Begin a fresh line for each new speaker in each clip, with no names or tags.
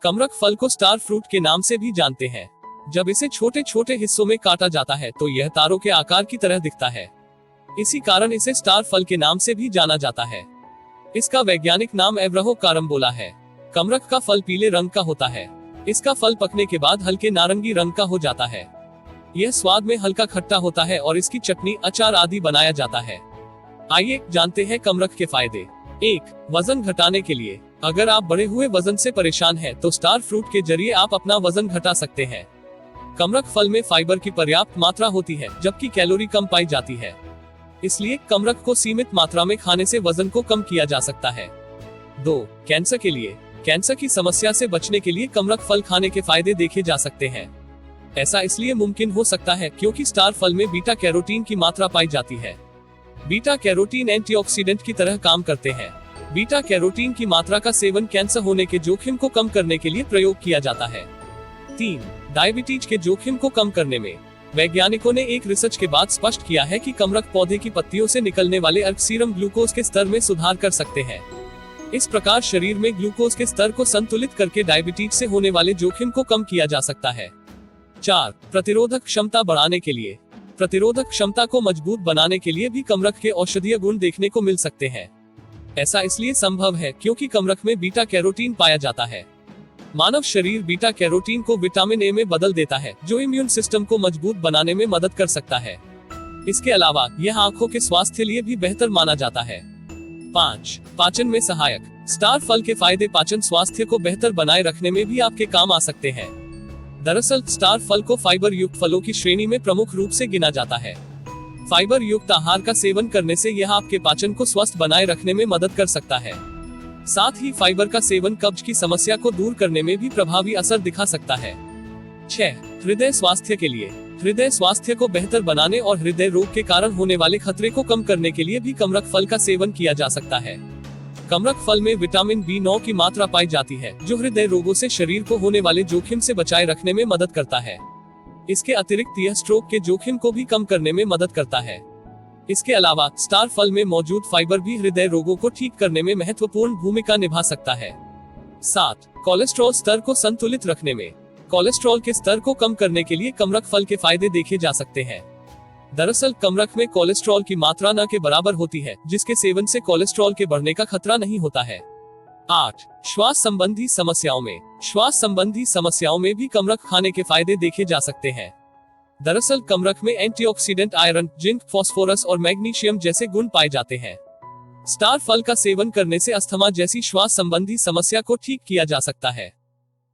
कमरख फल को स्टार फ्रूट के नाम से भी जानते हैं। जब इसे छोटे छोटे हिस्सों में काटा जाता है तो यह तारों के आकार की तरह दिखता है। इसी कारण इसे स्टार फल के नाम से भी जाना जाता है। इसका वैज्ञानिक नाम एवरहो कारम्बोला है। कमरख का फल पीले रंग का होता है। इसका फल पकने के बाद हल्के नारंगी रंग का हो जाता है। यह स्वाद में हल्का खट्टा होता है और इसकी चटनी, अचार आदि बनाया जाता है। आइए जानते हैं कमरख के फायदे। 1. वजन घटाने के लिए। अगर आप बढ़े हुए वजन से परेशान हैं, तो स्टार फ्रूट के जरिए आप अपना वजन घटा सकते हैं। कमरख फल में फाइबर की पर्याप्त मात्रा होती है, जबकि कैलोरी कम पाई जाती है। इसलिए कमरख को सीमित मात्रा में खाने से वजन को कम किया जा सकता है। 2. कैंसर के लिए। कैंसर की समस्या से बचने के लिए कमरख फल खाने के फायदे देखे जा सकते हैं। ऐसा इसलिए मुमकिन हो सकता है क्योंकि स्टार फल में बीटा कैरोटीन की मात्रा पाई जाती है। बीटा कैरोटीन एंटीऑक्सीडेंट की तरह काम करते हैं। बीटा कैरोटीन की मात्रा का सेवन कैंसर होने के जोखिम को कम करने के लिए प्रयोग किया जाता है। 3. डायबिटीज के जोखिम को कम करने में। वैज्ञानिकों ने एक रिसर्च के बाद स्पष्ट किया है कि कमरख पौधे की पत्तियों से निकलने वाले सीरम ग्लूकोज के स्तर में सुधार कर सकते हैं। इस प्रकार शरीर में ग्लूकोज के स्तर को संतुलित करके डायबिटीज से होने वाले जोखिम को कम किया जा सकता है। 4. प्रतिरोधक क्षमता बढ़ाने के लिए। प्रतिरोधक क्षमता को मजबूत बनाने के लिए भी कमरख के औषधीय गुण देखने को मिल सकते हैं। ऐसा इसलिए संभव है क्योंकि कमरख में बीटा कैरोटीन पाया जाता है। मानव शरीर बीटा कैरोटीन को विटामिन ए में बदल देता है, जो इम्यून सिस्टम को मजबूत बनाने में मदद कर सकता है। इसके अलावा यह आंखों के स्वास्थ्य लिए भी बेहतर माना जाता है। 5. पाचन में सहायक। स्टार फल के फायदे पाचन स्वास्थ्य को बेहतर बनाए रखने में भी आपके काम आ सकते हैं। दरअसल स्टार फल को फाइबर युक्त फलों की श्रेणी में प्रमुख रूप से गिना जाता है। फाइबर युक्त आहार का सेवन करने से यह आपके पाचन को स्वस्थ बनाए रखने में मदद कर सकता है। साथ ही फाइबर का सेवन कब्ज की समस्या को दूर करने में भी प्रभावी असर दिखा सकता है। 6. हृदय स्वास्थ्य के लिए। हृदय स्वास्थ्य को बेहतर बनाने और हृदय रोग के कारण होने वाले खतरे को कम करने के लिए भी कमरख फल का सेवन किया जा सकता है। कमरख फल में विटामिन B9 की मात्रा पाई जाती है, जो हृदय रोगों से शरीर को होने वाले जोखिम से बचाए रखने में मदद करता है। इसके अतिरिक्त यह स्ट्रोक के जोखिम को भी कम करने में मदद करता है। इसके अलावा स्टार फल में मौजूद फाइबर भी हृदय रोगों को ठीक करने में महत्वपूर्ण भूमिका निभा सकता है। 7. कोलेस्ट्रॉल स्तर को संतुलित रखने में। कोलेस्ट्रॉल के स्तर को कम करने के लिए कमरख फल के फायदे देखे जा सकते हैं। दरअसल कमरख में कोलेस्ट्रॉल की मात्रा न के बराबर होती है, जिसके सेवन से कोलेस्ट्रॉल के बढ़ने का खतरा नहीं होता है। 8. श्वास संबंधी समस्याओं में। श्वास संबंधी समस्याओं में भी कमरख खाने के फायदे देखे जा सकते हैं। दरअसल कमरख में एंटीऑक्सीडेंट आयरन, जिंक, फास्फोरस और मैग्नीशियम जैसे गुण पाए जाते हैं। स्टार फल का सेवन करने से अस्थमा जैसी श्वास संबंधी समस्या को ठीक किया जा सकता है।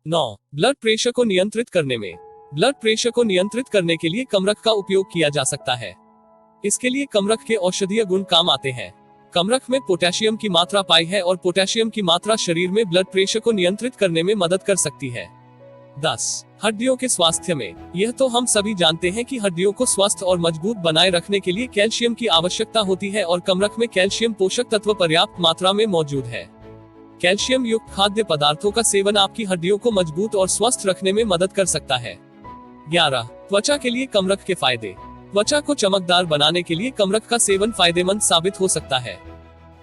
9. ब्लड प्रेशर को नियंत्रित करने में। ब्लड प्रेशर को नियंत्रित करने के लिए कमरख का उपयोग किया जा सकता है। इसके लिए कमरख के औषधीय गुण काम आते हैं। कमरख में पोटेशियम की मात्रा पाई है और पोटेशियम की मात्रा शरीर में ब्लड प्रेशर को नियंत्रित करने में मदद कर सकती है। 10. हड्डियों के स्वास्थ्य में। यह तो हम सभी जानते हैं कि हड्डियों को स्वस्थ और मजबूत बनाए रखने के लिए कैल्शियम की आवश्यकता होती है और कमरख में कैल्शियम पोषक तत्व पर्याप्त मात्रा में मौजूद है। कैल्शियम युक्त खाद्य पदार्थों का सेवन आपकी हड्डियों को मजबूत और स्वस्थ रखने में मदद कर सकता है। 11. त्वचा के लिए कमरख के फायदे। त्वचा को चमकदार बनाने के लिए कमरख का सेवन फायदेमंद साबित हो सकता है।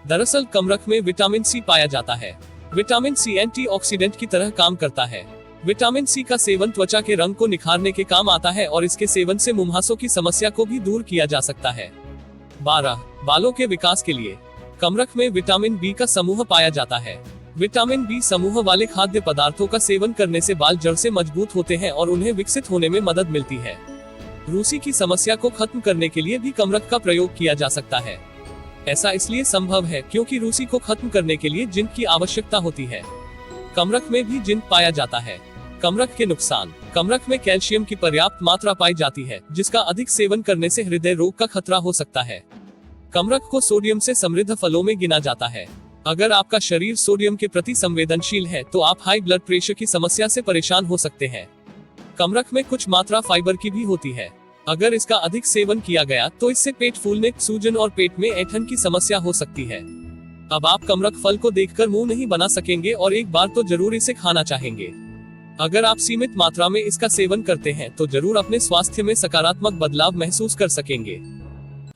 दरअसल कमरख में विटामिन सी पाया जाता है। विटामिन सी एंटीऑक्सीडेंट की तरह काम करता है। विटामिन सी का सेवन त्वचा के रंग को निखारने के काम आता है और इसके सेवन से मुंहासों की समस्या को भी दूर किया जा सकता है। 12. बालों के विकास के लिए। कमरख में विटामिन बी का समूह पाया जाता है। विटामिन बी समूह वाले खाद्य पदार्थों का सेवन करने से बाल जड़ से मजबूत होते हैं और उन्हें विकसित होने में मदद मिलती है। रूसी की समस्या को खत्म करने के लिए भी कमरख का प्रयोग किया जा सकता है। ऐसा इसलिए संभव है क्योंकि रूसी को खत्म करने के लिए जिंक की आवश्यकता होती है। कमरख में भी जिंक पाया जाता है। कमरख के नुकसान। कमरख में कैल्शियम की पर्याप्त मात्रा पाई जाती है, जिसका अधिक सेवन करने से हृदय रोग का खतरा हो सकता है। कमरख को सोडियम से समृद्ध फलों में गिना जाता है। अगर आपका शरीर सोडियम के प्रति संवेदनशील है तो आप हाई ब्लड प्रेशर की समस्या से परेशान हो सकते हैं। कमरख में कुछ मात्रा फाइबर की भी होती है। अगर इसका अधिक सेवन किया गया तो इससे पेट फूलने, सूजन और पेट में ऐंठन की समस्या हो सकती है। अब आप कमरख फल को देखकर मुंह नहीं बना सकेंगे और एक बार तो जरूर इसे खाना चाहेंगे। अगर आप सीमित मात्रा में इसका सेवन करते हैं तो जरूर अपने स्वास्थ्य में सकारात्मक बदलाव महसूस कर सकेंगे।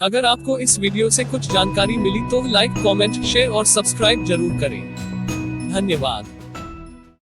अगर आपको इस वीडियो से कुछ जानकारी मिली तो लाइक, कमेंट, शेयर और सब्सक्राइब जरूर करें। धन्यवाद।